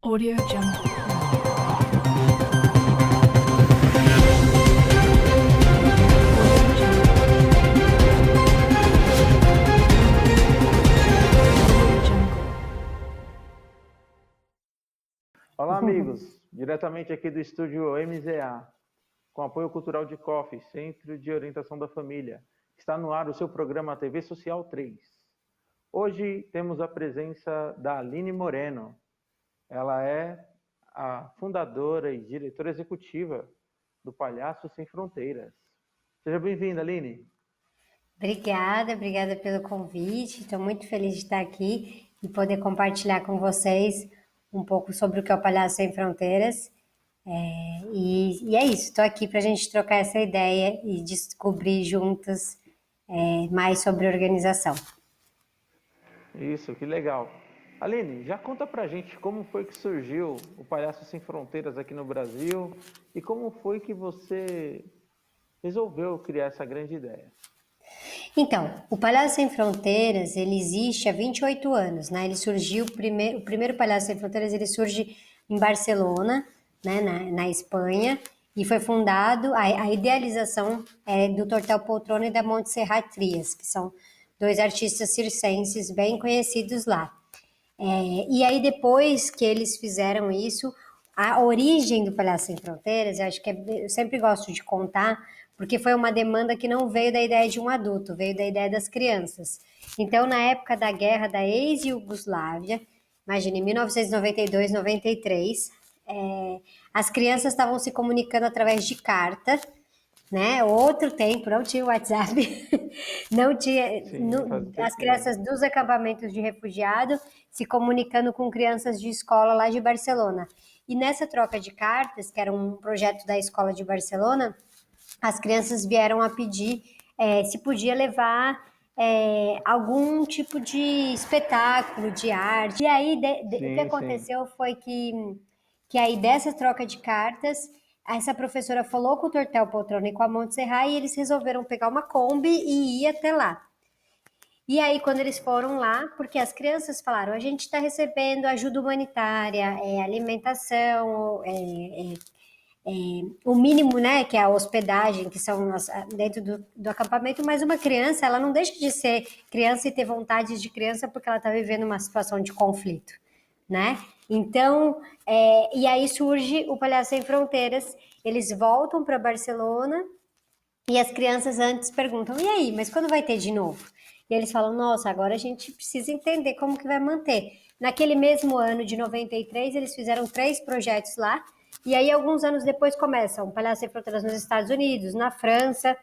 Audio Jungle. Olá, amigos! Diretamente aqui do estúdio MZA, com apoio cultural de COF, Centro de Orientação da Família. Está no ar o seu programa TV Social 3. Hoje temos a presença da Aline Moreno. Ela é a fundadora e diretora executiva do Palhaços Sem Fronteiras. Seja bem-vinda, Aline. Obrigada pelo convite. Estou muito feliz de estar aqui e poder compartilhar com vocês um pouco sobre o que é o Palhaço Sem Fronteiras. E é isso, estou aqui para a gente trocar essa ideia e descobrir juntos mais sobre a organização. Isso, que legal. Aline, já conta pra gente como foi que surgiu o Palhaços Sem Fronteiras aqui no Brasil e como foi que você resolveu criar essa grande ideia. Então, o Palhaço Sem Fronteiras, ele existe há 28 anos, né? Ele surgiu, o primeiro Palhaço Sem Fronteiras, ele surge em Barcelona, né, na Espanha, e foi fundado, a idealização é do Tortel Poltrona e da Montserrat Trias, que são dois artistas circenses bem conhecidos lá. E aí, depois que eles fizeram isso, a origem do Palhaço Sem Fronteiras, eu acho que eu sempre gosto de contar, porque foi uma demanda que não veio da ideia de um adulto, veio da ideia das crianças. Então, na época da guerra da ex-Iugoslávia, imagine, 1992, 93, as crianças estavam se comunicando através de carta, né? Outro tempo, não tinha WhatsApp, não tinha Sim, faz as tempinho. crianças dos acampamentos de refugiado se comunicando com crianças de escola lá de Barcelona. E nessa troca de cartas, que era um projeto da escola de Barcelona, as crianças vieram a pedir se podia levar algum tipo de espetáculo, de arte. E aí o que Sim, sim. aconteceu foi que aí dessa troca de cartas, essa professora falou com o Tortel Poltrona e com a Montserrat e eles resolveram pegar uma Kombi e ir até lá. E aí, quando eles foram lá, porque as crianças falaram, a gente está recebendo ajuda humanitária, alimentação, o mínimo, né, que é a hospedagem, que são dentro do acampamento, mas uma criança, ela não deixa de ser criança e ter vontades de criança porque ela está vivendo uma situação de conflito, né? Então, e aí surge o Palhaço Sem Fronteiras, eles voltam para Barcelona e as crianças antes perguntam, e aí, mas quando vai ter de novo? E eles falam, nossa, agora a gente precisa entender como que vai manter. Naquele mesmo ano de 93, eles fizeram 3 projetos lá, e aí alguns anos depois começam o Palhaço Sem Fronteiras nos Estados Unidos, na França.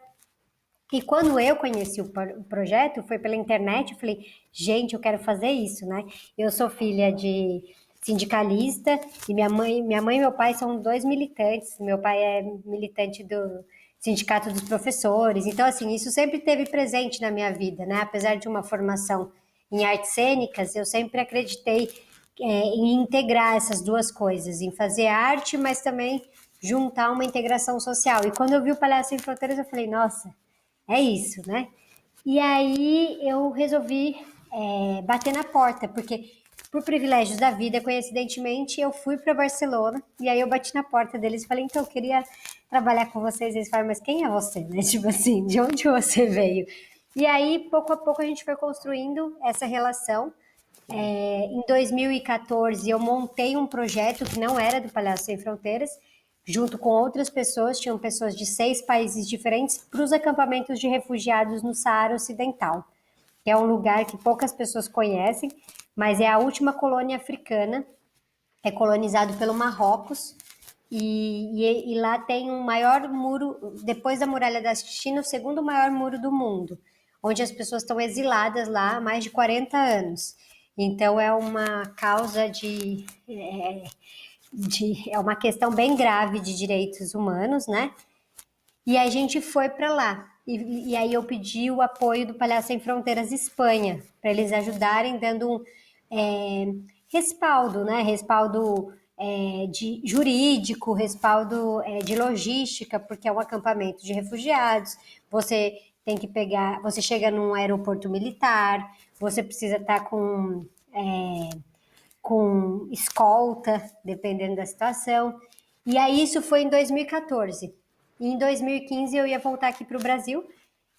E quando eu conheci o projeto, foi pela internet, eu falei, gente, eu quero fazer isso, né? Eu sou filha de sindicalista e minha mãe e meu pai são 2 militantes. Meu pai é militante do Sindicato dos Professores. Então, assim, isso sempre teve presente na minha vida, né? Apesar de uma formação em artes cênicas, eu sempre acreditei em integrar essas duas coisas, em fazer arte, mas também juntar uma integração social. E quando eu vi o Palhaço Sem Fronteiras, eu falei, nossa, é isso, né? E aí eu resolvi bater na porta, porque por privilégios da vida, coincidentemente, eu fui para Barcelona e aí eu bati na porta deles e falei, então, eu queria trabalhar com vocês. Eles falaram, mas quem é você, né? Tipo assim, de onde você veio? E aí, pouco a pouco, a gente foi construindo essa relação. Em 2014, eu montei um projeto que não era do Palhaço Sem Fronteiras, junto com outras pessoas, tinham pessoas de 6 países diferentes, para os acampamentos de refugiados no Saara Ocidental, que é um lugar que poucas pessoas conhecem, mas é a última colônia africana, é colonizado pelo Marrocos, e lá tem um maior muro, depois da Muralha da China, o segundo maior muro do mundo, onde as pessoas estão exiladas lá há mais de 40 anos. Então é uma causa é uma questão bem grave de direitos humanos, né? E a gente foi para lá. E aí eu pedi o apoio do Palhaço Sem Fronteiras Espanha, para eles ajudarem dando um respaldo, né? Respaldo de jurídico, respaldo de logística, porque é um acampamento de refugiados. Você tem que pegar, você chega num aeroporto militar, você precisa estar com escolta, dependendo da situação. E aí isso foi em 2014. E em 2015 eu ia voltar aqui para o Brasil,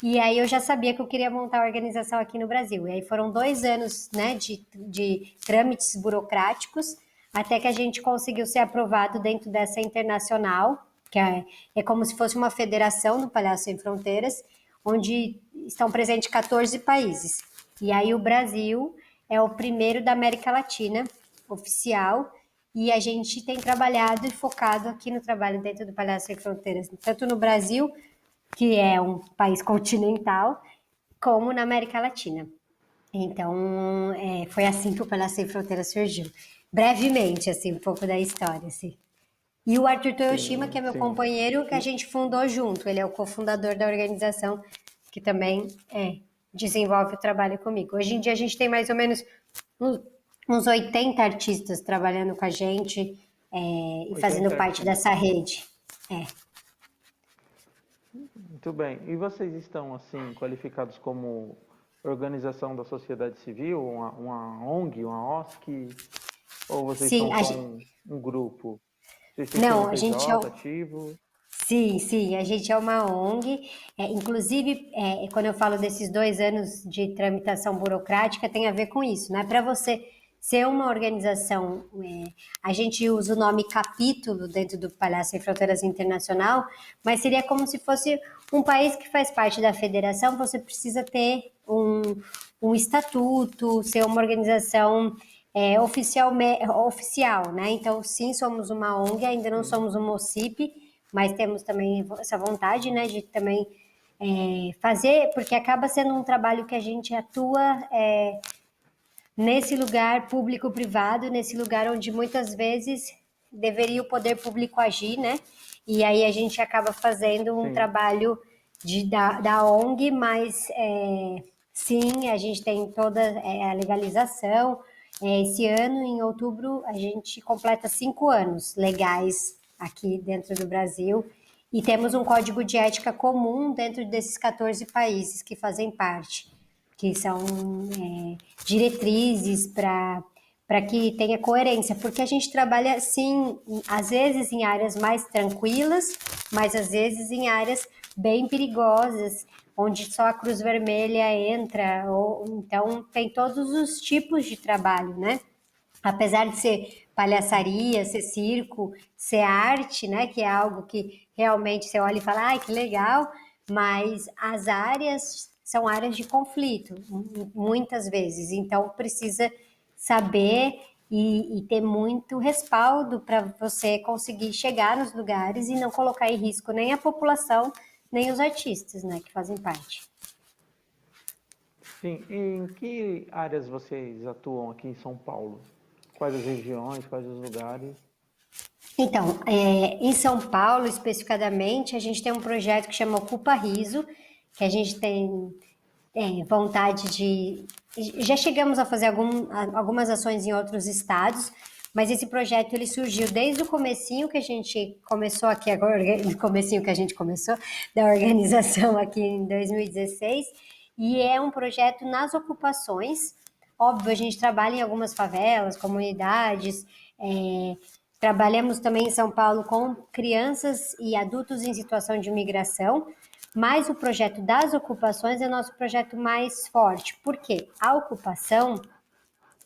e aí eu já sabia que eu queria montar a organização aqui no Brasil. E aí foram 2 anos, né, de trâmites burocráticos, até que a gente conseguiu ser aprovado dentro dessa internacional, que é como se fosse uma federação do Palhaço Sem Fronteiras, onde estão presentes 14 países. E aí o Brasil é o primeiro da América Latina, oficial, e a gente tem trabalhado e focado aqui no trabalho dentro do Palhaço Sem Fronteiras, tanto no Brasil, que é um país continental, como na América Latina. Então, foi assim que o Palhaço Sem Fronteiras surgiu. Brevemente, assim, um pouco da história, assim. E o Arthur Toyoshima, que Sim, é meu sim. companheiro, que a E, gente fundou junto. Ele é o cofundador da organização, que também desenvolve o trabalho comigo. Hoje em dia a gente tem mais ou menos uns, uns 80 artistas trabalhando com a gente e fazendo 80 parte dessa artistas. rede. É. Muito bem. E vocês estão, assim, qualificados como organização da sociedade civil, uma ONG, uma OSC, ou vocês Sim, são só um grupo? Vocês têm não, a gente é, CNPJ ativo? sim, a gente é uma ONG. Inclusive, quando eu falo desses 2 anos de tramitação burocrática, tem a ver com isso, né? Para você ser uma organização, a gente usa o nome capítulo dentro do Palhaço Sem Fronteiras Internacional, mas seria como se fosse um país que faz parte da federação, você precisa ter um estatuto, ser uma organização oficial, né? Então, sim, somos uma ONG, ainda não Sim. somos um OCIP, mas temos também essa vontade, né, de também fazer, porque acaba sendo um trabalho que a gente atua nesse lugar público-privado, nesse lugar onde muitas vezes deveria o poder público agir, né? E aí a gente acaba fazendo um Sim. trabalho da ONG, mas sim, a gente tem toda a legalização. Esse ano, em outubro, a gente completa 5 anos legais aqui dentro do Brasil e temos um código de ética comum dentro desses 14 países que fazem parte, que são diretrizes para que tenha coerência, porque a gente trabalha, sim, às vezes em áreas mais tranquilas, mas às vezes em áreas bem perigosas, onde só a Cruz Vermelha entra, então tem todos os tipos de trabalho, né? Apesar de ser palhaçaria, ser circo, ser arte, né, que é algo que realmente você olha e fala, ai, que legal, mas as áreas são áreas de conflito, muitas vezes, então precisa saber e ter muito respaldo para você conseguir chegar nos lugares e não colocar em risco nem a população, nem os artistas, né, que fazem parte. Sim. E em que áreas vocês atuam aqui em São Paulo? Quais as regiões, quais os lugares? Então, em São Paulo, especificadamente, a gente tem um projeto que chama Ocupa Riso, que a gente tem vontade de... Já chegamos a fazer algumas ações em outros estados, mas esse projeto ele surgiu desde o comecinho que a gente começou aqui agora, no comecinho que a gente começou, da organização aqui em 2016, e é um projeto nas ocupações. Óbvio, a gente trabalha em algumas favelas, comunidades, trabalhamos também em São Paulo com crianças e adultos em situação de imigração, mas o projeto das ocupações é o nosso projeto mais forte. Por quê? A ocupação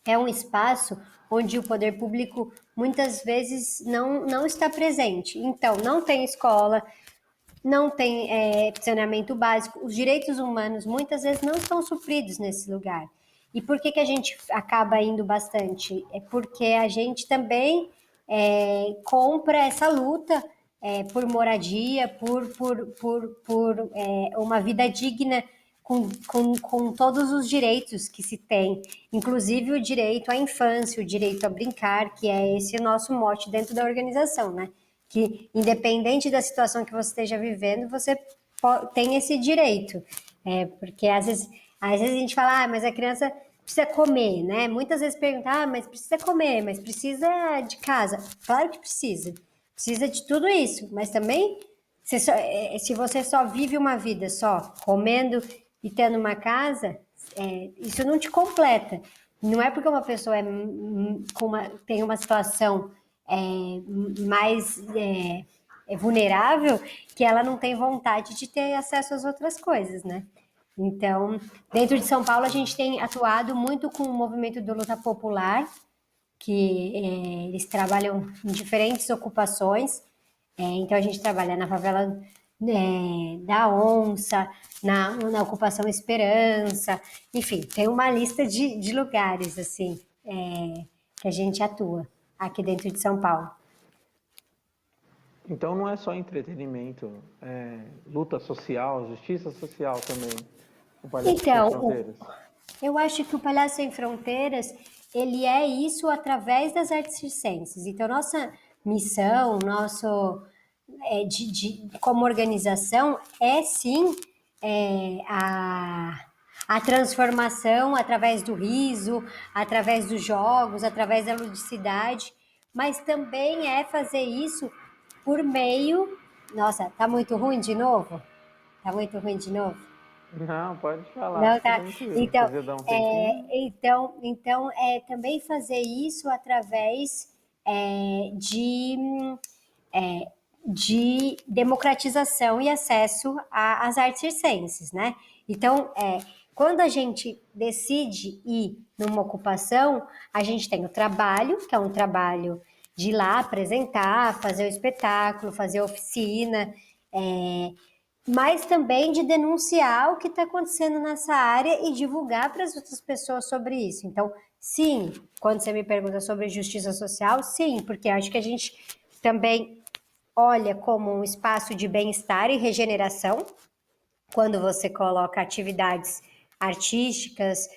é um espaço onde o poder público muitas vezes não está presente. Então, não tem escola, não tem saneamento básico, os direitos humanos muitas vezes não estão supridos nesse lugar. E por que a gente acaba indo bastante? É porque a gente também compra essa luta por moradia, por uma vida digna com todos os direitos que se tem, inclusive o direito à infância, o direito a brincar, que é esse nosso mote dentro da organização, né? Que independente da situação que você esteja vivendo, você tem esse direito. Porque às vezes a gente fala, mas a criança precisa comer, né? Muitas vezes perguntam, mas precisa comer, mas precisa de casa. Claro que precisa. Precisa de tudo isso, mas também se você só vive uma vida só comendo e tendo uma casa, isso não te completa. Não é porque uma pessoa tem uma situação mais vulnerável que ela não tem vontade de ter acesso às outras coisas, né? Então, dentro de São Paulo, a gente tem atuado muito com o movimento do Luta Popular, que eles trabalham em diferentes ocupações. Então, a gente trabalha na favela da Onça, na ocupação Esperança, enfim, tem uma lista de lugares, assim, que a gente atua aqui dentro de São Paulo. Então não é só entretenimento, é luta social, justiça social também, o Palhaço Sem Fronteiras. Eu acho que o Palhaço Sem Fronteiras, ele é isso através das artes circenses. Então, nossa missão, como organização, é sim a transformação através do riso, através dos jogos, através da ludicidade, mas também é fazer isso por meio... Nossa, tá muito ruim de novo? Tá muito ruim de novo? Não, pode falar. Não, tá. Então, também fazer isso através de democratização e acesso às artes circenses, né? Então, quando a gente decide ir numa ocupação, a gente tem o trabalho, que é um trabalho de ir lá apresentar, fazer o espetáculo, fazer a oficina, mas também de denunciar o que está acontecendo nessa área e divulgar para as outras pessoas sobre isso. Então, sim, quando você me pergunta sobre justiça social, sim, porque acho que a gente também olha como um espaço de bem-estar e regeneração, quando você coloca atividades artísticas,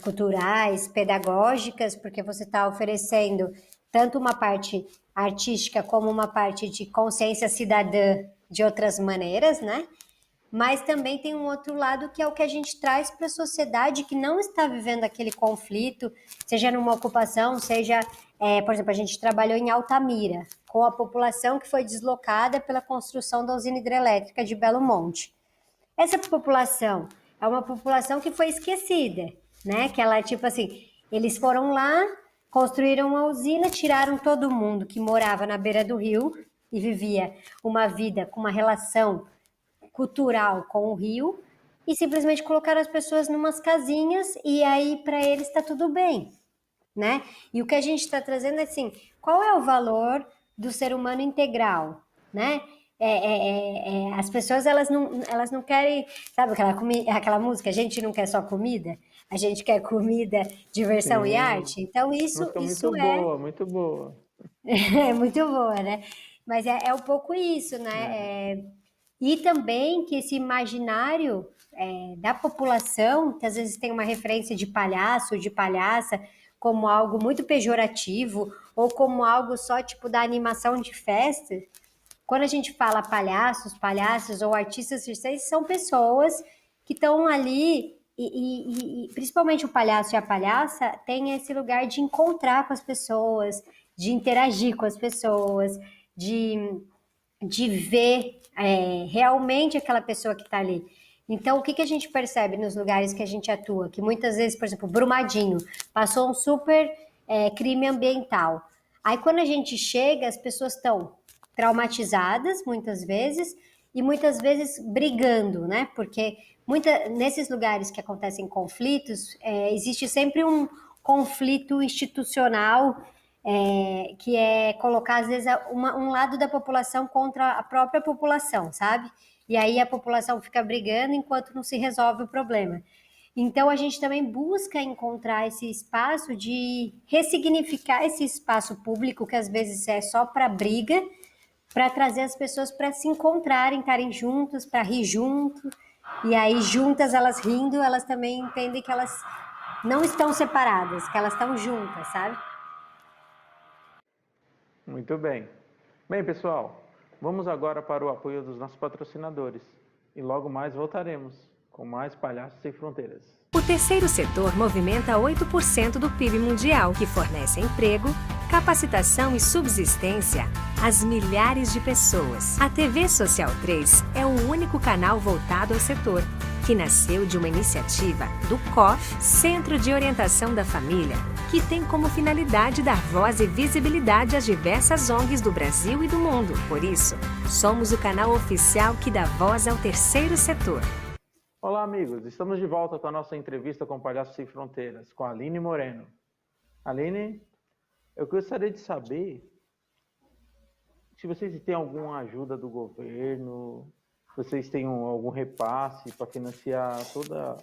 culturais, pedagógicas, porque você está oferecendo tanto uma parte artística como uma parte de consciência cidadã de outras maneiras, né? Mas também tem um outro lado que é o que a gente traz para a sociedade que não está vivendo aquele conflito, seja numa ocupação, seja, por exemplo, a gente trabalhou em Altamira, com a população que foi deslocada pela construção da usina hidrelétrica de Belo Monte. Essa população é uma população que foi esquecida, né? Que ela, tipo assim, eles foram lá, construíram uma usina, tiraram todo mundo que morava na beira do rio e vivia uma vida com uma relação cultural com o rio e simplesmente colocaram as pessoas numas casinhas e aí para eles está tudo bem, né? E o que a gente está trazendo é assim, qual é o valor do ser humano integral, né? As pessoas elas não querem, sabe aquela música, a gente não quer só comida, a gente quer comida, diversão e arte. Então isso muito boa, muito boa. É muito boa, né? Mas é um pouco isso, né? E também que esse imaginário da população, que às vezes tem uma referência de palhaço, de palhaça, como algo muito pejorativo, ou como algo só tipo da animação de festa. Quando a gente fala palhaços ou artistas circenses, são pessoas que estão ali, e principalmente o palhaço e a palhaça, tem esse lugar de encontrar com as pessoas, de interagir com as pessoas, de ver realmente aquela pessoa que está ali. Então, o que a gente percebe nos lugares que a gente atua? Que muitas vezes, por exemplo, Brumadinho passou um super crime ambiental. Aí, quando a gente chega, as pessoas estão traumatizadas, muitas vezes, e muitas vezes brigando, né? Porque nesses lugares que acontecem conflitos, existe sempre um conflito institucional que é colocar, às vezes, um lado da população contra a própria população, sabe? E aí a população fica brigando enquanto não se resolve o problema. Então, a gente também busca encontrar esse espaço de ressignificar esse espaço público, que às vezes é só para briga, para trazer as pessoas para se encontrarem, estarem juntas, para rir junto. E aí, juntas, elas rindo, elas também entendem que elas não estão separadas, que elas estão juntas, sabe? Muito bem. Bem, pessoal, vamos agora para o apoio dos nossos patrocinadores. E logo mais voltaremos com mais Palhaços Sem Fronteiras. O terceiro setor movimenta 8% do PIB mundial, que fornece emprego, capacitação e subsistência às milhares de pessoas. A TV Social 3 é o único canal voltado ao setor. que nasceu de uma iniciativa do COF, Centro de Orientação da Família, que tem como finalidade dar voz e visibilidade às diversas ONGs do Brasil e do mundo. Por isso, somos o canal oficial que dá voz ao terceiro setor. Olá, amigos. Estamos de volta com a nossa entrevista com Palhaços Sem Fronteiras, com a Aline Moreno. Aline, eu gostaria de saber se vocês têm alguma ajuda do governo, vocês têm algum repasse para financiar toda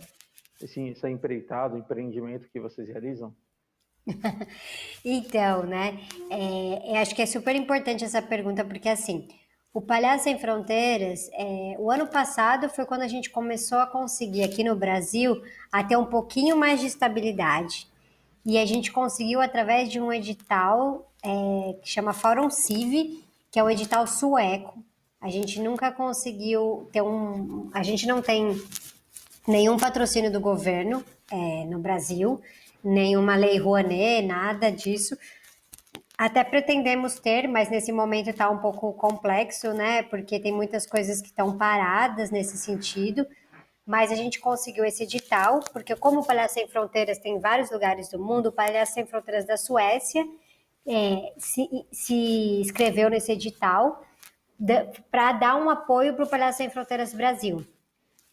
essa empreitada, o empreendimento que vocês realizam? Então, né? Eu acho que é super importante essa pergunta, porque assim, o Palhaço Sem Fronteiras, o ano passado foi quando a gente começou a conseguir aqui no Brasil a ter um pouquinho mais de estabilidade. E a gente conseguiu através de um edital que chama Fórum Civ, que é um edital sueco. A gente nunca conseguiu ter a gente não tem nenhum patrocínio do governo no Brasil, nenhuma lei Rouanet, nada disso. Até pretendemos ter, mas nesse momento está um pouco complexo, né? Porque tem muitas coisas que estão paradas nesse sentido. Mas a gente conseguiu esse edital, porque como o Palhaço Sem Fronteiras tem em vários lugares do mundo, o Palhaço Sem Fronteiras da Suécia se inscreveu nesse edital para dar um apoio para o Palhaço Sem Fronteiras Brasil.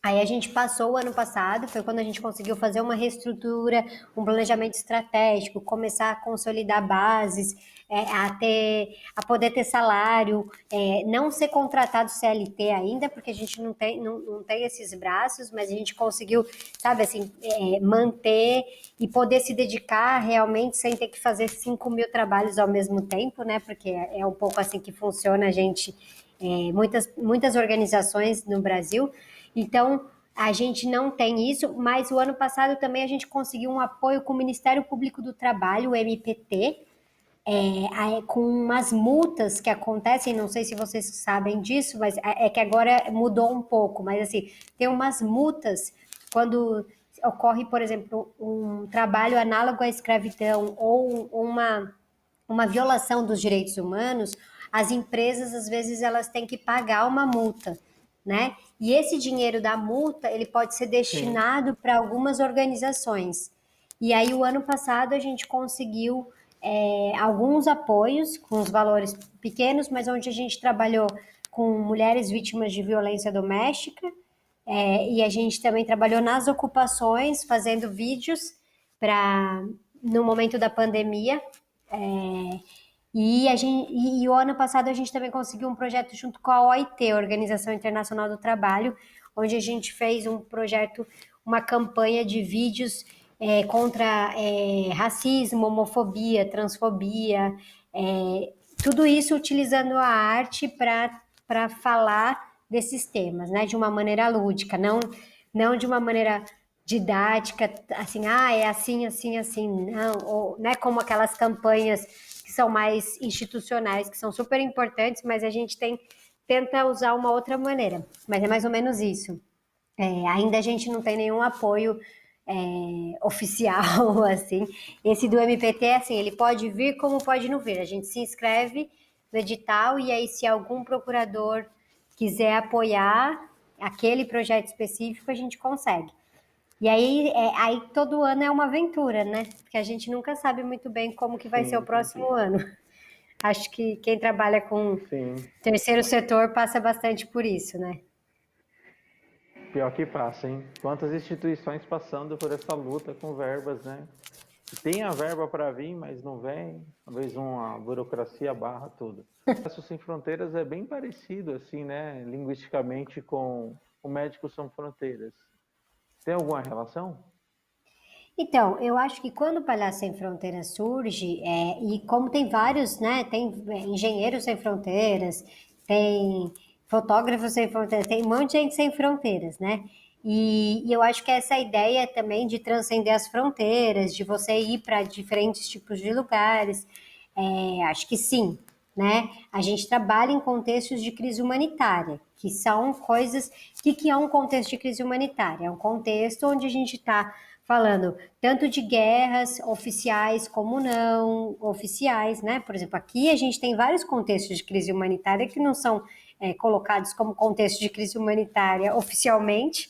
Aí a gente passou o ano passado, foi quando a gente conseguiu fazer uma reestrutura, um planejamento estratégico, começar a consolidar bases, a poder ter salário, não ser contratado CLT ainda, porque a gente não tem esses braços, mas a gente conseguiu, sabe, assim, manter e poder se dedicar realmente sem ter que fazer 5.000 trabalhos ao mesmo tempo, né? Porque é um pouco assim que funciona a gente, muitas organizações no Brasil. Então, a gente não tem isso, mas o ano passado também a gente conseguiu um apoio com o Ministério Público do Trabalho, o MPT, com umas multas que acontecem, não sei se vocês sabem disso, mas é que agora mudou um pouco, mas assim, tem umas multas quando ocorre, por exemplo, um trabalho análogo à escravidão ou uma violação dos direitos humanos, as empresas, às vezes, elas têm que pagar uma multa, né? E esse dinheiro da multa, ele pode ser destinado para algumas organizações. E aí, o ano passado, a gente conseguiu alguns apoios com os valores pequenos, mas onde a gente trabalhou com mulheres vítimas de violência doméstica, e a gente também trabalhou nas ocupações, fazendo vídeos no momento da pandemia. E o ano passado a gente também conseguiu um projeto junto com a OIT, Organização Internacional do Trabalho, onde a gente fez um projeto, uma campanha de vídeos contra racismo, homofobia, transfobia, tudo isso utilizando a arte para falar desses temas, né, de uma maneira lúdica, não de uma maneira didática, assim, é assim, assim, assim, não, ou, né, como aquelas campanhas que são mais institucionais, que são super importantes, mas a gente tenta usar uma outra maneira, mas é mais ou menos isso. Ainda a gente não tem nenhum apoio oficial, assim. Esse do MPT, assim, ele pode vir como pode não vir. A gente se inscreve no edital e aí se algum procurador quiser apoiar aquele projeto específico, a gente consegue. E aí todo ano é uma aventura, né? Porque a gente nunca sabe muito bem como que vai ser o próximo ano. Acho que quem trabalha com terceiro setor passa bastante por isso, né? Pior que passa, hein? Quantas instituições passando por essa luta com verbas, né? Tem a verba para vir, mas não vem. Talvez uma burocracia barra tudo. Palhaços Sem Fronteiras é bem parecido, assim, né? Linguisticamente com o Médicos Sem Fronteiras. Tem alguma relação? Então, eu acho que quando o Palhaço Sem Fronteiras surge, e como tem vários, né? Tem engenheiros sem fronteiras, tem fotógrafos sem fronteiras, tem um monte de gente sem fronteiras, né? E eu acho que essa ideia também de transcender as fronteiras, de você ir para diferentes tipos de lugares, acho que sim, né? A gente trabalha em contextos de crise humanitária, que são coisas... O que é um contexto de crise humanitária? É um contexto onde a gente está falando tanto de guerras oficiais como não oficiais, né? Por exemplo, aqui a gente tem vários contextos de crise humanitária que não são colocados como contexto de crise humanitária oficialmente,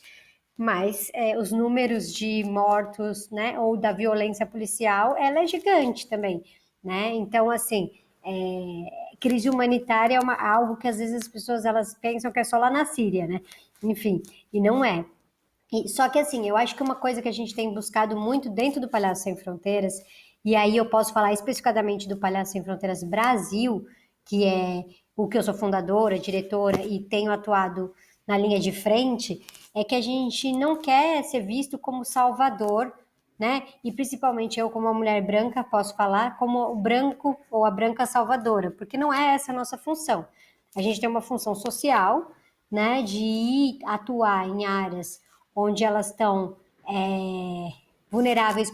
mas os números de mortos, né, ou da violência policial, ela é gigante também, né? Então, assim, crise humanitária é algo que às vezes as pessoas elas pensam que é só lá na Síria, né? Enfim, e não é. Só que assim, eu acho que uma coisa que a gente tem buscado muito dentro do Palhaço Sem Fronteiras, e aí eu posso falar especificadamente do Palhaço Sem Fronteiras Brasil, que é o que eu sou fundadora, diretora e tenho atuado na linha de frente, é que a gente não quer ser visto como salvador, né? E principalmente eu, como uma mulher branca, posso falar como o branco ou a branca salvadora, porque não é essa a nossa função. A gente tem uma função social, né, de ir atuar em áreas onde elas estão vulneráveis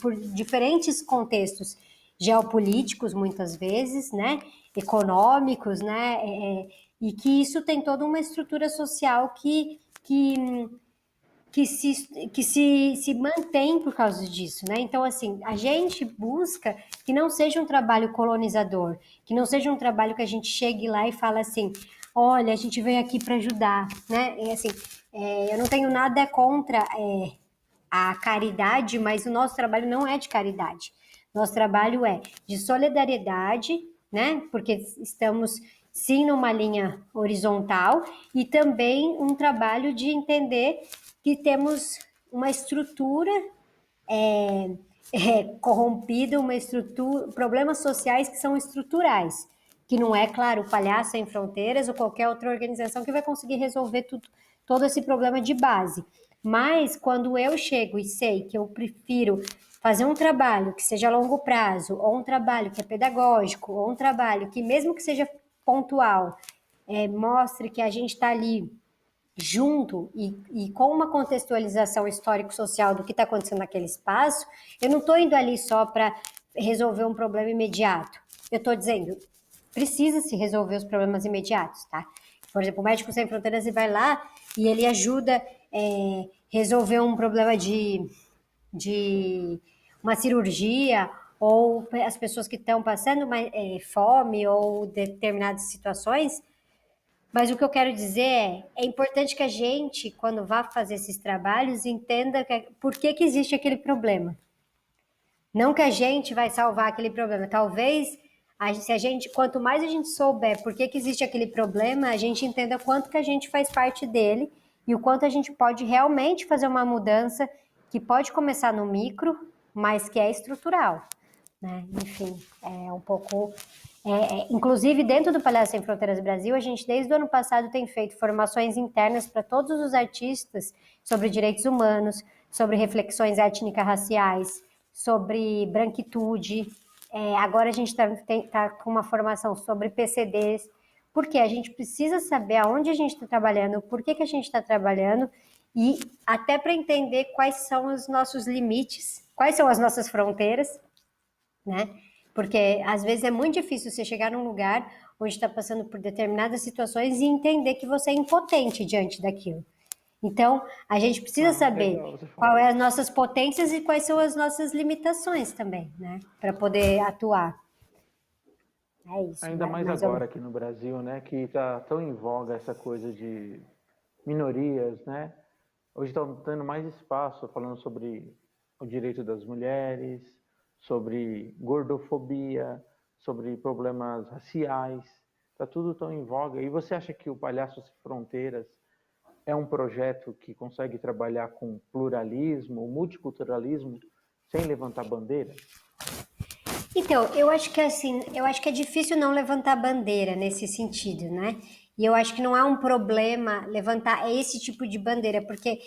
por diferentes contextos geopolíticos, muitas vezes, né, econômicos, né, e que isso tem toda uma estrutura social que se mantém por causa disso, né? Então, assim, a gente busca que não seja um trabalho colonizador, que não seja um trabalho que a gente chegue lá e fala assim, olha, a gente veio aqui para ajudar, né? E assim, eu não tenho nada contra a caridade, mas o nosso trabalho não é de caridade. Nosso trabalho é de solidariedade, né? Porque estamos sim numa linha horizontal e também um trabalho de entender que temos uma estrutura corrompida, uma estrutura, problemas sociais que são estruturais, que não é, claro, o Palhaço Sem Fronteiras ou qualquer outra organização que vai conseguir resolver tudo, todo esse problema de base. Mas quando eu chego e sei que eu prefiro fazer um trabalho que seja a longo prazo, ou um trabalho que é pedagógico, ou um trabalho que, mesmo que seja pontual, mostre que a gente está ali junto e com uma contextualização histórico-social do que está acontecendo naquele espaço, eu não estou indo ali só para resolver um problema imediato. Eu estou dizendo, precisa se resolver os problemas imediatos, tá? Por exemplo, o Médicos Sem Fronteiras ele vai lá e ele ajuda resolver um problema de uma cirurgia ou as pessoas que estão passando fome ou determinadas situações, mas o que eu quero dizer é importante que a gente, quando vá fazer esses trabalhos, entenda por que existe aquele problema. Não que a gente vai salvar aquele problema. Talvez, se a gente, quanto mais a gente souber por que existe aquele problema, a gente entenda quanto que a gente faz parte dele e o quanto a gente pode realmente fazer uma mudança que pode começar no micro, mas que é estrutural, né? Enfim, é um pouco... inclusive, dentro do Palhaço Sem Fronteiras Brasil, a gente, desde o ano passado, tem feito formações internas para todos os artistas sobre direitos humanos, sobre reflexões étnico-raciais, sobre branquitude. Agora a gente tá com uma formação sobre PCDs, porque a gente precisa saber aonde a gente está trabalhando, por que a gente está trabalhando, e até para entender quais são os nossos limites, quais são as nossas fronteiras, né? Porque às vezes é muito difícil você chegar num lugar onde está passando por determinadas situações e entender que você é impotente diante daquilo. Então, a gente precisa saber quais são as nossas potências e quais são as nossas limitações também, né? Para poder atuar. É isso. Ainda mais agora aqui no Brasil, né? Que está tão em voga essa coisa de minorias, né? Hoje estão tendo mais espaço falando sobre o direito das mulheres, sobre gordofobia, sobre problemas raciais. Está tudo tão em voga. E você acha que o Palhaços Sem Fronteiras é um projeto que consegue trabalhar com pluralismo, multiculturalismo, sem levantar bandeira? Então, eu acho que assim, eu acho que é difícil não levantar bandeira nesse sentido, né? E eu acho que não é um problema levantar esse tipo de bandeira, porque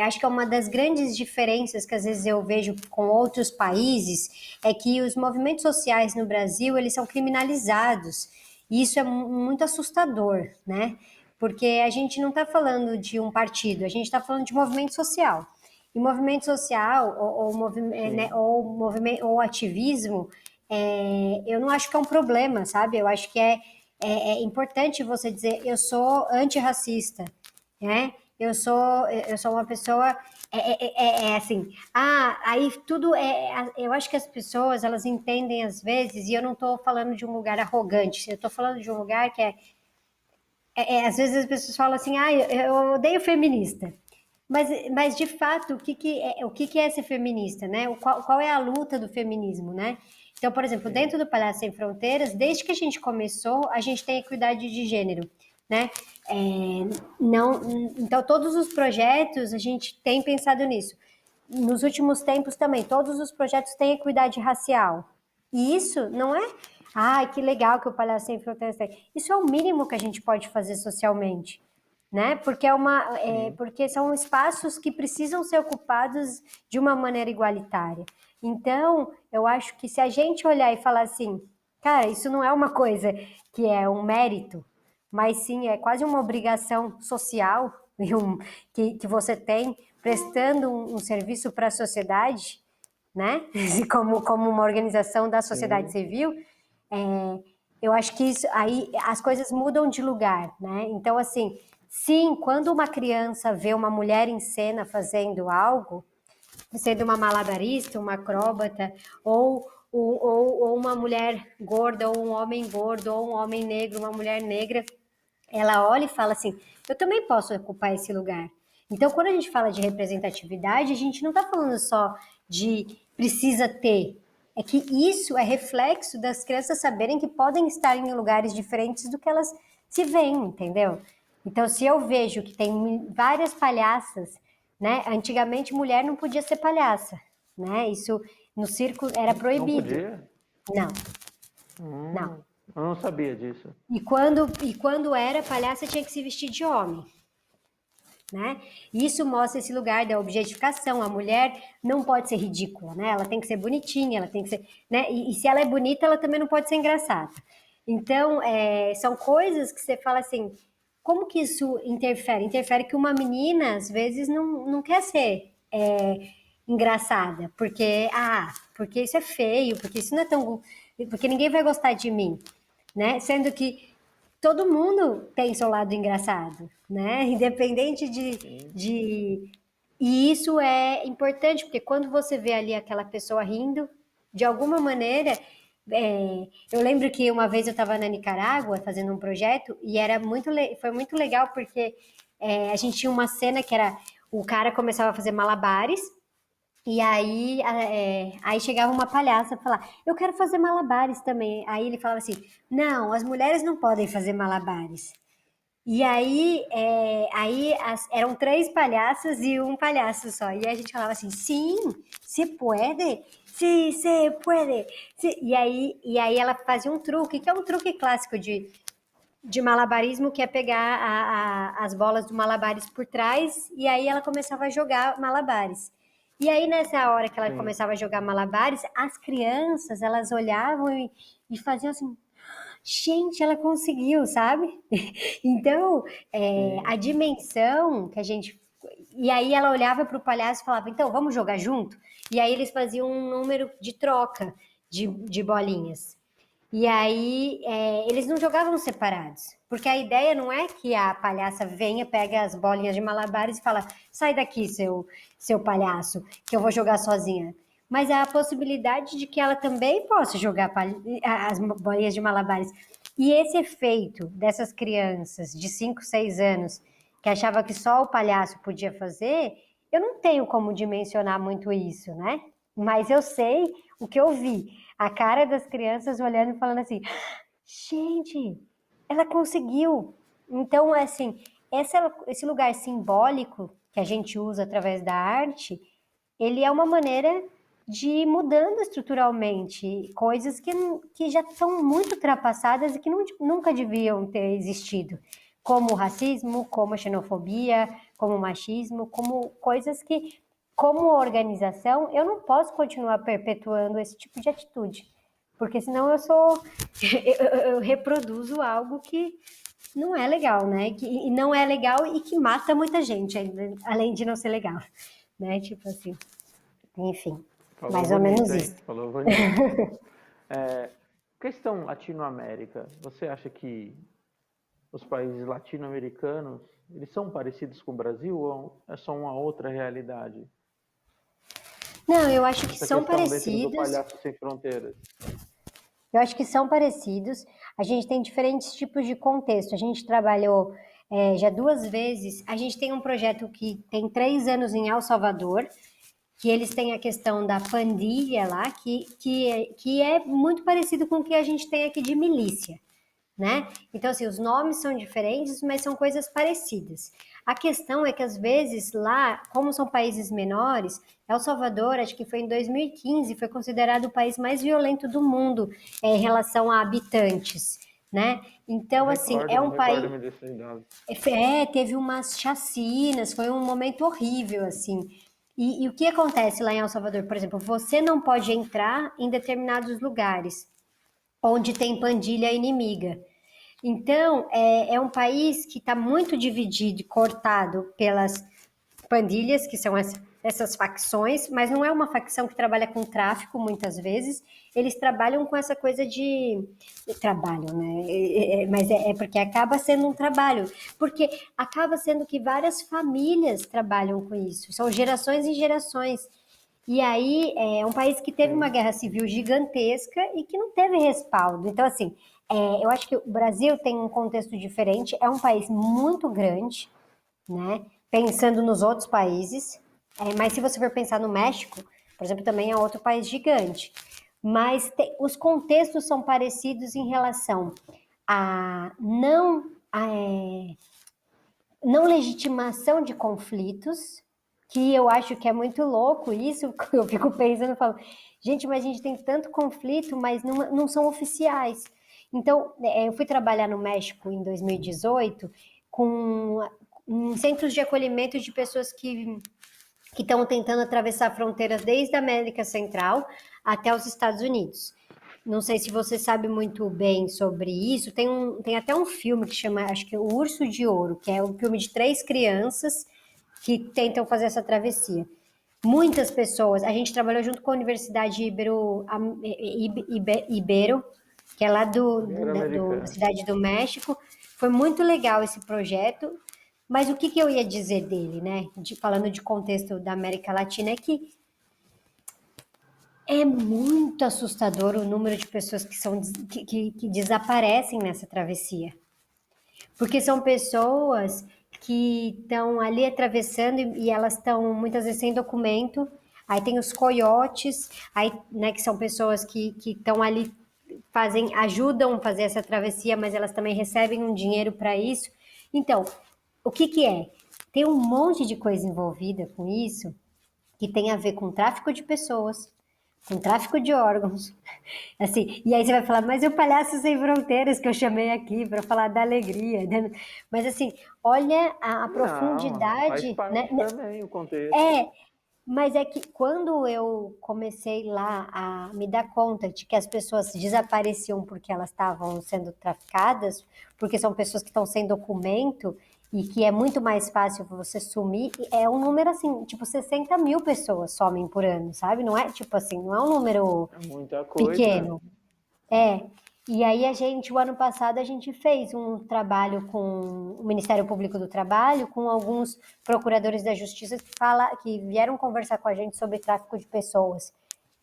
acho que é uma das grandes diferenças que às vezes eu vejo com outros países, é que os movimentos sociais no Brasil, eles são criminalizados. E isso é muito assustador, né? Porque a gente não está falando de um partido, a gente está falando de movimento social. E movimento social ou ativismo, eu não acho que é um problema, sabe? Eu acho que é importante você dizer, eu sou antirracista, né? Eu sou uma pessoa, assim, aí tudo eu acho que as pessoas, elas entendem às vezes, e eu não estou falando de um lugar arrogante, eu estou falando de um lugar que às vezes as pessoas falam assim, eu odeio feminista. Mas de fato, o que que é ser feminista, né? Qual é a luta do feminismo, né? Então, por exemplo, Sim, dentro do Palhaço Sem Fronteiras, desde que a gente começou, a gente tem equidade de gênero, né? É, não, então, todos os projetos, a gente tem pensado nisso. Nos últimos tempos também, todos os projetos têm equidade racial. E isso não é, ai, que legal que o Palhaço Sem Fronteiras tem. Isso é o mínimo que a gente pode fazer socialmente, né? sim. Porque são espaços que precisam ser ocupados de uma maneira igualitária. Então, eu acho que se a gente olhar e falar assim, cara, isso não é uma coisa que é um mérito, mas sim é quase uma obrigação social que você tem prestando um serviço para a sociedade, né? Como uma organização da sociedade Sim, civil, eu acho que isso aí as coisas mudam de lugar, né? Então, assim, sim, quando uma criança vê uma mulher em cena fazendo algo, sendo uma malabarista, uma acróbata, ou uma mulher gorda, ou um homem gordo, ou um homem negro, uma mulher negra, ela olha e fala assim: eu também posso ocupar esse lugar. Então, quando a gente fala de representatividade, a gente não está falando só de precisa ter. É que isso é reflexo das crianças saberem que podem estar em lugares diferentes do que elas se veem, entendeu? Então, se eu vejo que tem várias palhaças, né? Antigamente, mulher não podia ser palhaça, né? Isso no circo era não proibido. podia? Não, não. Eu não sabia disso. E quando era palhaça, tinha que se vestir de homem, né? Isso mostra esse lugar da objetificação. A mulher não pode ser ridícula, né? Ela tem que ser bonitinha, ela tem que ser, né? E se ela é bonita, ela também não pode ser engraçada. Então, são coisas que você fala assim, como que isso interfere? Interfere que uma menina, às vezes, não quer ser engraçada, porque isso é feio, porque isso não é tão... Porque ninguém vai gostar de mim, né? Sendo que todo mundo tem seu lado engraçado, né? Independente Sim. E isso é importante, porque quando você vê ali aquela pessoa rindo, de alguma maneira. Eu lembro que uma vez eu estava na Nicarágua fazendo um projeto e foi muito legal porque a gente tinha uma cena que era o cara começava a fazer malabares e aí chegava uma palhaça e falava, eu quero fazer malabares também. Aí ele falava assim, não, as mulheres não podem fazer malabares. E aí eram três palhaças e um palhaço só. E a gente falava assim, sim, se pode, sim, se pode. E aí ela fazia um truque, que é um truque clássico de malabarismo, que é pegar as bolas do malabares por trás, e aí ela começava a jogar malabares. E aí, nessa hora que ela Sim. começava a jogar malabares, as crianças, elas olhavam e faziam assim, gente, ela conseguiu, sabe? Então, a Sim. dimensão que a gente. E aí ela olhava para o palhaço e falava, então, vamos jogar junto? E aí eles faziam um número de troca de bolinhas. E aí eles não jogavam separados, porque a ideia não é que a palhaça venha, pega as bolinhas de malabares e fala, sai daqui, seu palhaço, que eu vou jogar sozinha. Mas há a possibilidade de que ela também possa jogar as bolinhas de malabares. E esse efeito dessas crianças de 5, 6 anos, que achava que só o palhaço podia fazer, eu não tenho como dimensionar muito isso, né? Mas eu sei o que eu vi. A cara das crianças olhando e falando assim: gente, ela conseguiu. Então, assim, esse lugar simbólico que a gente usa através da arte, ele é uma maneira de ir mudando estruturalmente coisas que já estão muito ultrapassadas e que nunca deviam ter existido. Como o racismo, como a xenofobia, como o machismo, como coisas que, como organização, eu não posso continuar perpetuando esse tipo de atitude. Porque senão eu reproduzo algo que não é legal, né? E não é legal e que mata muita gente, além de não ser legal, né? Tipo assim, enfim, Falou mais ou menos bonito, hein? isso. Falou bonito. Questão Latinoamérica. Você acha que os países latino-americanos, eles são parecidos com o Brasil ou é só uma outra realidade? Não, eu acho que Essa são questão dentro do parecidos. Palhaço Sem Fronteiras. Eu acho que são parecidos. A gente tem diferentes tipos de contexto. A gente trabalhou já 2 vezes. A gente tem um projeto que tem 3 anos em El Salvador, que eles têm a questão da pandilha lá, que é muito parecido com o que a gente tem aqui de milícia, né? Então, assim, os nomes são diferentes, mas são coisas parecidas. A questão é que, às vezes, lá, como são países menores, El Salvador, acho que foi em 2015, foi considerado o país mais violento do mundo em relação a habitantes, né? Então, assim, é um país... Recordo-me desses dados. Teve umas chacinas, foi um momento horrível, assim. E o que acontece lá em El Salvador, por exemplo, você não pode entrar em determinados lugares onde tem pandilha inimiga. Então, é um país que está muito dividido e cortado pelas pandilhas, que são essas facções, mas não é uma facção que trabalha com tráfico, muitas vezes. Eles trabalham com essa coisa de... Trabalham, né? Mas é porque acaba sendo um trabalho. Porque acaba sendo que várias famílias trabalham com isso. São gerações e gerações. E aí é um país que teve uma guerra civil gigantesca e que não teve respaldo. Então, assim, eu acho que o Brasil tem um contexto diferente. É um país muito grande, né? Pensando nos outros países. Mas se você for pensar no México, por exemplo, também é outro país gigante. Mas os contextos são parecidos em relação a não legitimação de conflitos, que eu acho que é muito louco isso. Eu fico pensando, falo, gente, mas a gente tem tanto conflito, mas não são oficiais. Então, eu fui trabalhar no México em 2018 com centros de acolhimento de pessoas que estão tentando atravessar fronteiras desde a América Central até os Estados Unidos. Não sei se você sabe muito bem sobre isso. Tem até um filme que chama, acho que é O Urso de Ouro, que é um filme de 3 crianças que tentam fazer essa travessia. Muitas pessoas, a gente trabalhou junto com a Universidade Ibero, que é lá da Cidade do México. Foi muito legal esse projeto, mas o que eu ia dizer dele, né? Falando de contexto da América Latina, é que é muito assustador o número de pessoas que desaparecem nessa travessia. Porque são pessoas que estão ali atravessando e elas estão muitas vezes sem documento. Aí tem os coiotes, aí, né, que são pessoas que estão ali, ajudam a fazer essa travessia, mas elas também recebem um dinheiro para isso. Então, o que é? Tem um monte de coisa envolvida com isso que tem a ver com tráfico de pessoas, com tráfico de órgãos, assim, e aí você vai falar, mas e o Palhaço Sem Fronteiras que eu chamei aqui para falar da alegria, né? Mas assim, olha a Faz profundidade, né? parte também o contexto. Mas é que quando eu comecei lá a me dar conta de que as pessoas desapareciam porque elas estavam sendo traficadas, porque são pessoas que estão sem documento e que é muito mais fácil você sumir, é um número assim, tipo 60 mil pessoas somem por ano, sabe? Não é tipo assim, não é um número É muita coisa. pequeno. E aí o ano passado, a gente fez um trabalho com o Ministério Público do Trabalho, com alguns procuradores da Justiça que vieram conversar com a gente sobre tráfico de pessoas.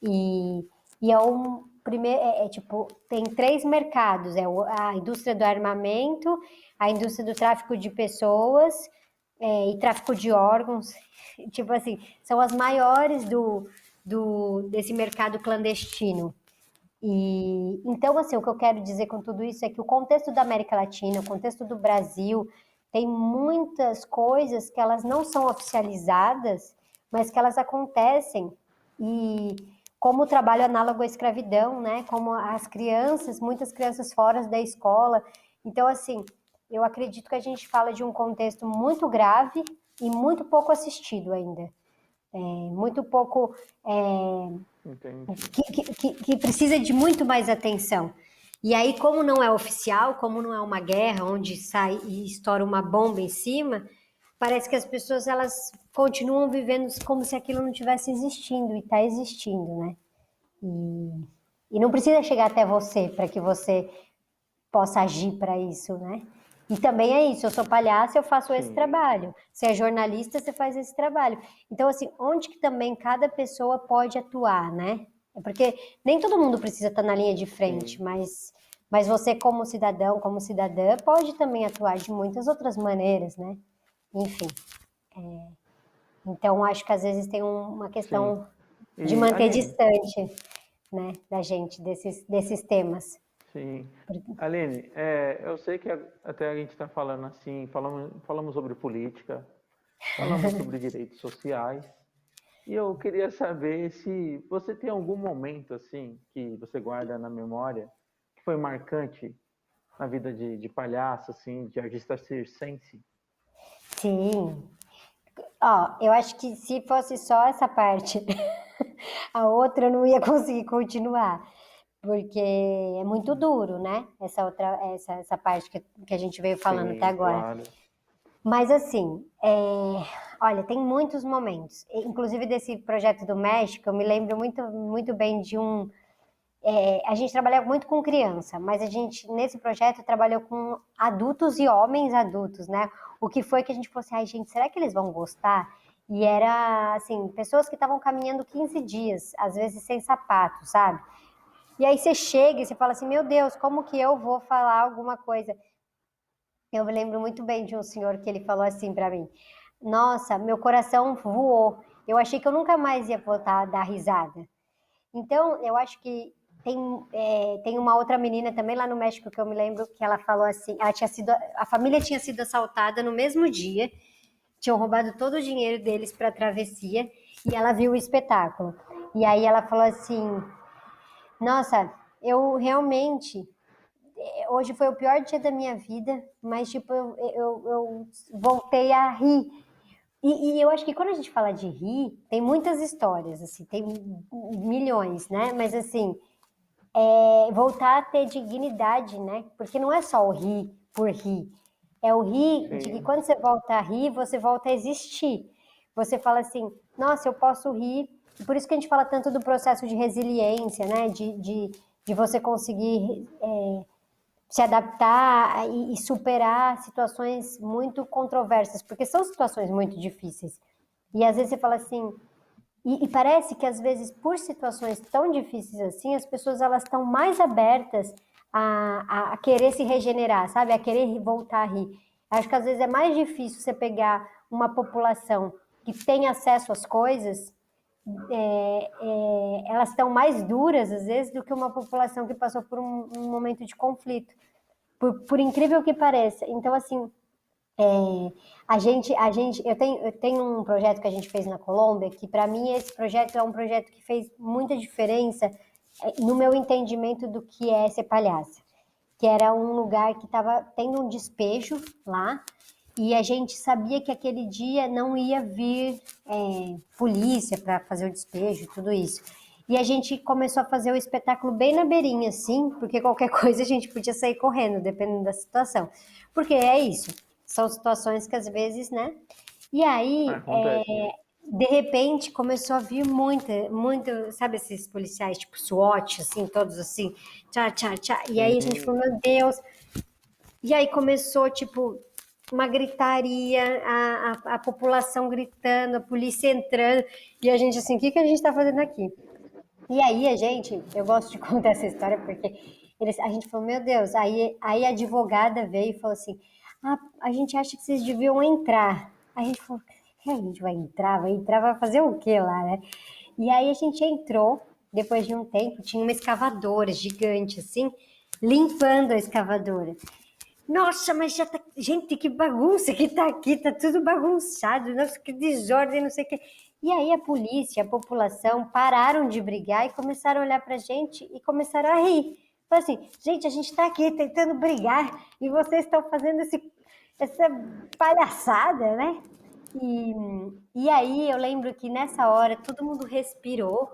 E é um primeiro, tipo, tem 3 mercados, a indústria do armamento, a indústria do tráfico de pessoas, e tráfico de órgãos. Tipo assim, são as maiores desse mercado clandestino. E então, assim, o que eu quero dizer com tudo isso é que o contexto da América Latina, o contexto do Brasil, tem muitas coisas que elas não são oficializadas, mas que elas acontecem. E como o trabalho análogo à escravidão, né? Como as crianças, muitas crianças fora da escola. Então, assim, eu acredito que a gente fala de um contexto muito grave e muito pouco assistido ainda. Muito pouco... Que precisa de muito mais atenção. E aí, como não é oficial, como não é uma guerra onde sai e estoura uma bomba em cima, parece que as pessoas elas continuam vivendo como se aquilo não tivesse existindo, e está existindo, né? E não precisa chegar até você para que você possa agir para isso, né? E também é isso, eu sou palhaça, eu faço esse trabalho. Você é jornalista, você faz esse trabalho. Então, assim, onde que também cada pessoa pode atuar, né? Porque nem todo mundo precisa estar na linha de frente, mas Mas você, como cidadão, como cidadã, pode também atuar de muitas outras maneiras, né? Enfim. Então, acho que às vezes tem uma Sim. questão de E, manter Aline, distante, né, da gente, desses temas. sim. Aline, eu sei que até a gente está falando assim, falamos sobre política, falamos sobre direitos sociais, e eu queria saber se você tem algum momento assim que você guarda na memória que foi marcante na vida de palhaço, assim, de artista circense. Sim. Ó, eu acho que se fosse só essa parte, a outra eu não ia conseguir continuar, porque é muito duro, né? Essa parte que a gente veio falando até Sim, agora. claro. Mas assim, olha, tem muitos momentos. Inclusive desse projeto do México, eu me lembro muito, muito bem de um. A gente trabalha muito com criança, mas a gente, nesse projeto, trabalhou com adultos e homens adultos, né? O que foi que a gente falou assim, ai, gente, será que eles vão gostar? E era, assim, pessoas que estavam caminhando 15 dias, às vezes sem sapato, sabe? E aí você chega e você fala assim, meu Deus, como que eu vou falar alguma coisa? Eu me lembro muito bem de um senhor que ele falou assim para mim, nossa, meu coração voou. Eu achei que eu nunca mais ia voltar a dar risada. Então, eu acho que tem uma outra menina também lá no México que eu me lembro que ela falou assim, a família tinha sido assaltada no mesmo dia, tinham roubado todo o dinheiro deles para a travessia e ela viu o espetáculo. E aí ela falou assim, nossa, eu realmente hoje foi o pior dia da minha vida, mas tipo eu voltei a rir. E eu acho que quando a gente fala de rir, tem muitas histórias, assim, tem milhões, né? Mas assim, voltar a ter dignidade, né? Porque não é só o rir por rir. É o rir de que Sim, quando você volta a rir, você volta a existir. Você fala assim, nossa, eu posso rir. E por isso que a gente fala tanto do processo de resiliência, né? De você conseguir se adaptar e superar situações muito controversas, porque são situações muito difíceis. E às vezes você fala assim, e parece que às vezes por situações tão difíceis assim, as pessoas elas estão mais abertas a querer se regenerar, sabe? A querer voltar a rir. Acho que às vezes é mais difícil você pegar uma população que tem acesso às coisas, elas estão mais duras às vezes do que uma população que passou por um momento de conflito. Por incrível que pareça. Então, assim, eu tenho um projeto que a gente fez na Colômbia, que para mim esse projeto é um projeto que fez muita diferença no meu entendimento do que é ser palhaça. Que era um lugar que estava tendo um despejo lá, e a gente sabia que aquele dia não ia vir polícia para fazer o despejo, tudo isso. E a gente começou a fazer o espetáculo bem na beirinha, assim, porque qualquer coisa a gente podia sair correndo, dependendo da situação. Porque é isso, são situações que às vezes, né? E aí, acontece. de repente, começou a vir muito, sabe esses policiais tipo SWAT, assim, todos assim, tchá, tchá, tchá. E aí a gente Sim, falou, meu Deus. E aí começou, tipo, uma gritaria, a população gritando, a polícia entrando, e a gente assim, o que que a gente tá fazendo aqui? E aí eu gosto de contar essa história porque a gente falou, meu Deus, aí a advogada veio e falou assim, a gente acha que vocês deviam entrar. A gente falou, que a gente vai entrar? Vai entrar, vai fazer o quê lá, né? E aí a gente entrou, depois de um tempo, tinha uma escavadora gigante, assim, limpando a escavadora. Nossa, mas já tá. Gente, que bagunça que tá aqui, tá tudo bagunçado, nossa, que desordem, não sei o quê. E aí a polícia, a população pararam de brigar e começaram a olhar pra gente e começaram a rir. Falaram assim, gente, a gente tá aqui tentando brigar e vocês estão fazendo essa palhaçada, né? E, e aí eu lembro que nessa hora todo mundo respirou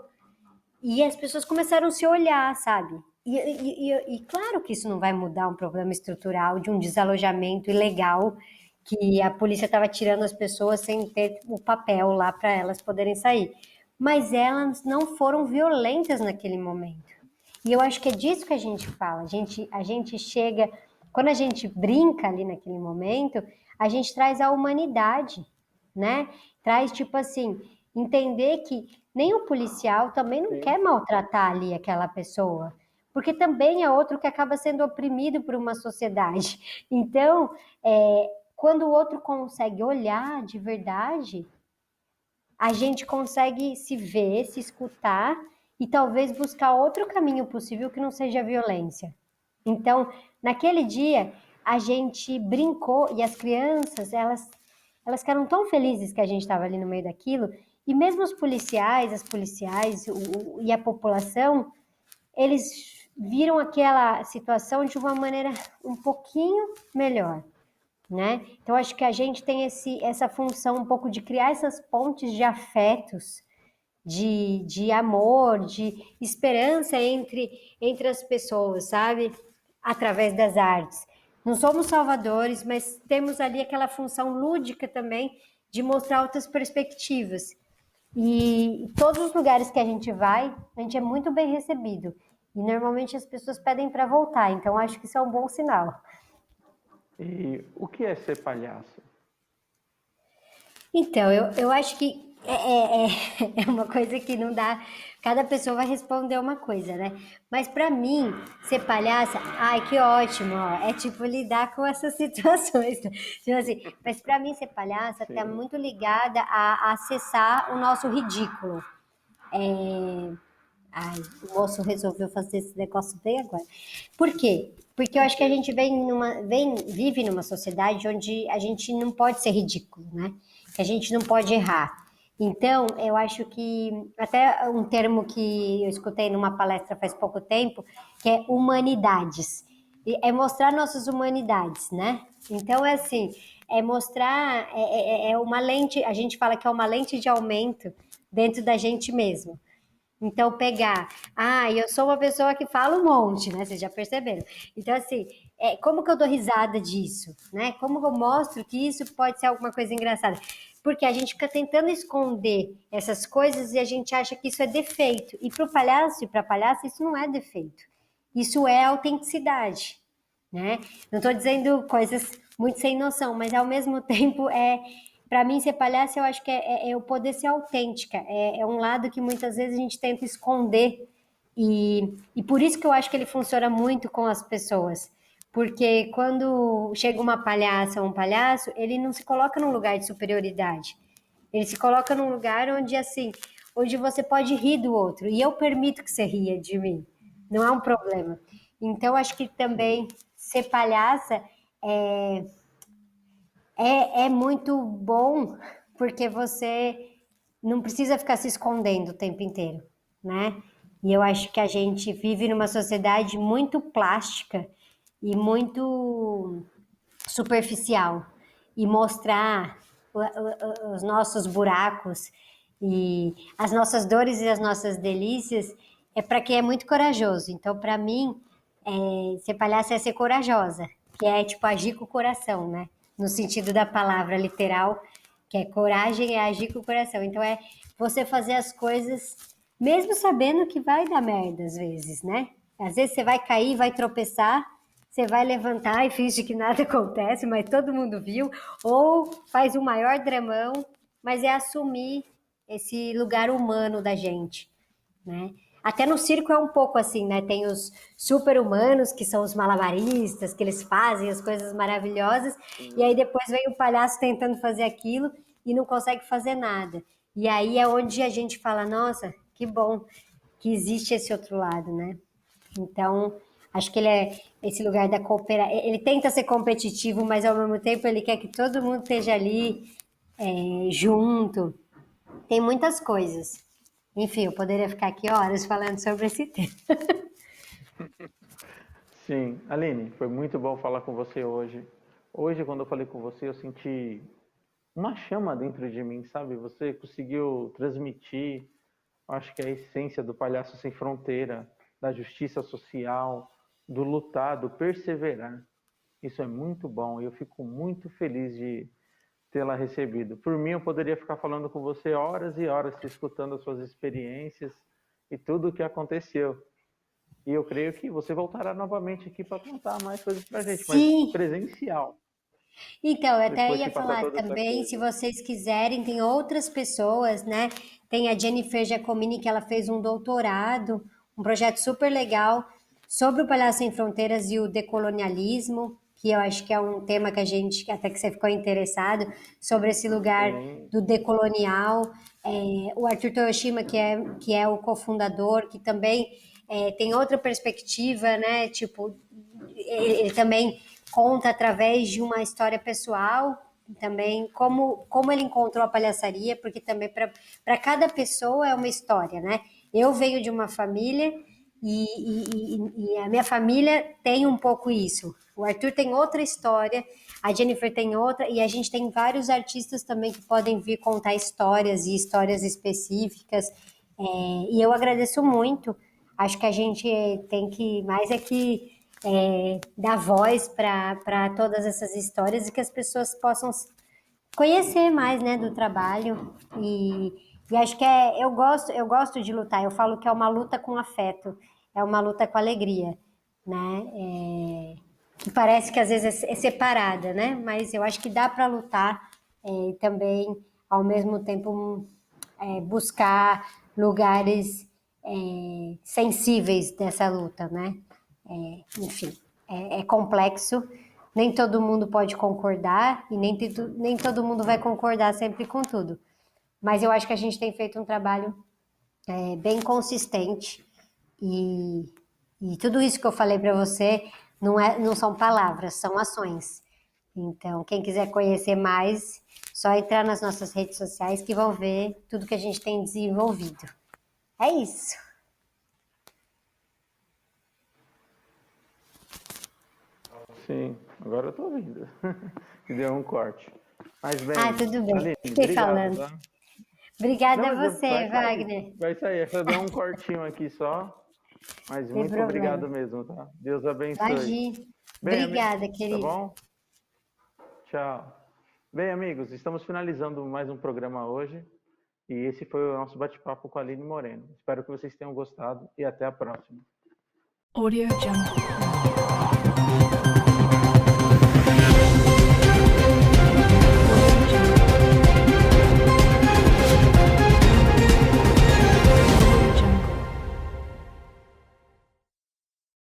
e as pessoas começaram a se olhar, sabe? E claro que isso não vai mudar um problema estrutural de um desalojamento ilegal que a polícia estava tirando as pessoas sem ter o papel lá para elas poderem sair. Mas elas não foram violentas naquele momento. E eu acho que é disso que a gente fala. A gente chega, quando a gente brinca ali naquele momento, a gente traz a humanidade, né? Traz tipo assim, entender que nem o policial também não sim, quer maltratar ali aquela pessoa. porque também é outro que acaba sendo oprimido por uma sociedade. Então, quando o outro consegue olhar de verdade, a gente consegue se ver, se escutar e talvez buscar outro caminho possível que não seja a violência. Então, naquele dia, a gente brincou e as crianças, elas ficaram tão felizes que a gente estava ali no meio daquilo, e mesmo os policiais, as policiais e a população, eles viram aquela situação de uma maneira um pouquinho melhor, né? Então, acho que a gente tem essa função um pouco de criar essas pontes de afetos, de amor, de esperança entre as pessoas, sabe? Através das artes. Não somos salvadores, mas temos ali aquela função lúdica também de mostrar outras perspectivas. E todos os lugares que a gente vai, a gente é muito bem recebido. E normalmente as pessoas pedem para voltar, então acho que isso é um bom sinal. E o que é ser palhaço? Então, eu acho que é uma coisa que não dá. Cada pessoa vai responder uma coisa, né? Mas para mim, ser palhaça, ai, que ótimo, ó. É tipo lidar com essas situações. Tipo assim, mas para mim, ser palhaça tá muito ligada a acessar o nosso ridículo. Ai, o moço resolveu fazer esse negócio bem agora. Por quê? Porque eu acho que a gente vive numa sociedade onde a gente não pode ser ridículo, né? Que a gente não pode errar. Então, eu acho que até um termo que eu escutei numa palestra faz pouco tempo, que é humanidades. E é mostrar nossas humanidades, né? Então, é assim, é mostrar, é uma lente, a gente fala que é uma lente de aumento dentro da gente mesmo. Então, eu sou uma pessoa que fala um monte, né? Vocês já perceberam. Então, assim, como que eu dou risada disso, né? Como que eu mostro que isso pode ser alguma coisa engraçada? Porque a gente fica tentando esconder essas coisas e a gente acha que isso é defeito. E para o palhaço e para a palhaça, isso não é defeito. Isso é autenticidade, né? Não estou dizendo coisas muito sem noção, mas ao mesmo tempo para mim, ser palhaço, eu acho que é o poder ser autêntica. É um lado que muitas vezes a gente tenta esconder. E por isso que eu acho que ele funciona muito com as pessoas. Porque quando chega uma palhaça ou um palhaço, ele não se coloca num lugar de superioridade. Ele se coloca num lugar onde, assim, onde você pode rir do outro. E eu permito que você ria de mim. Não é um problema. Então, acho que também ser palhaça é muito bom porque você não precisa ficar se escondendo o tempo inteiro, né? E eu acho que a gente vive numa sociedade muito plástica e muito superficial. E mostrar os nossos buracos e as nossas dores e as nossas delícias é para quem é muito corajoso. Então, para mim, ser palhaça é ser corajosa, que é tipo agir com o coração, né? No sentido da palavra literal, que é coragem é agir com o coração. Então é você fazer as coisas mesmo sabendo que vai dar merda às vezes, né? Às vezes você vai cair, vai tropeçar, você vai levantar e finge que nada acontece, mas todo mundo viu, ou faz o maior dramão, mas é assumir esse lugar humano da gente, né? Até no circo é um pouco assim, né? Tem os super-humanos, que são os malabaristas, que eles fazem as coisas maravilhosas, e aí depois vem o palhaço tentando fazer aquilo e não consegue fazer nada. E aí é onde a gente fala, nossa, que bom que existe esse outro lado, né? Então, acho que ele é esse lugar da cooperação. Ele tenta ser competitivo, mas ao mesmo tempo ele quer que todo mundo esteja ali junto. Tem muitas coisas. Enfim, eu poderia ficar aqui horas falando sobre esse tema. Sim, Aline, foi muito bom falar com você hoje. Hoje, quando eu falei com você, eu senti uma chama dentro de mim, sabe? Você conseguiu transmitir, acho que a essência do Palhaço Sem Fronteira, da justiça social, do lutar, do perseverar. Isso é muito bom e eu fico muito feliz de tê-la recebido. Por mim, eu poderia ficar falando com você horas e horas, escutando as suas experiências e tudo o que aconteceu. E eu creio que você voltará novamente aqui para contar mais coisas para a gente, Sim. mas presencial. Então, eu até Depois ia que passar falar toda essa também, se coisa. vocês quiserem, tem outras pessoas, né? Tem a Jennifer Giacomini, que ela fez um doutorado, um projeto super legal sobre o Palhaço Sem Fronteiras e o decolonialismo, que eu acho que é um tema que a gente, até que você ficou interessado, sobre esse lugar Sim, do decolonial. O Arthur Toyoshima, que é o cofundador, que também tem outra perspectiva, né? Tipo, ele também conta através de uma história pessoal, também como ele encontrou a palhaçaria, porque também para cada pessoa é uma história, né? Eu venho de uma família e a minha família tem um pouco isso. O Arthur tem outra história, a Jennifer tem outra, e a gente tem vários artistas também que podem vir contar histórias e histórias específicas. E eu agradeço muito. Acho que a gente tem que mais dar voz para todas essas histórias e que as pessoas possam conhecer mais, né, do trabalho e acho que eu gosto de lutar. Eu falo que é uma luta com afeto, é uma luta com alegria, né? Que parece que às vezes é separada, né? Mas eu acho que dá para lutar e também ao mesmo tempo buscar lugares sensíveis dessa luta, né? Enfim, é complexo, nem todo mundo pode concordar e nem todo mundo vai concordar sempre com tudo. Mas eu acho que a gente tem feito um trabalho bem consistente e, e tudo isso que eu falei para você não são palavras, são ações. Então, quem quiser conhecer mais, só entrar nas nossas redes sociais que vão ver tudo que a gente tem desenvolvido. É isso. sim, agora eu tô ouvindo. Que deu um corte. Mas bem, Tudo bem. Aline, Fiquei obrigado, falando. tá? Obrigada Não, a mas você, Wagner. vai sair. Só deu um cortinho aqui só. Mas Sem muito problema. obrigado mesmo, tá? Deus abençoe. Imagina. Bem, Obrigada, tá querido. bom? Tchau. Bem, amigos, estamos finalizando mais um programa hoje. E esse foi o nosso bate-papo com a Aline Moreno. Espero que vocês tenham gostado e até a próxima. Audio Jungle.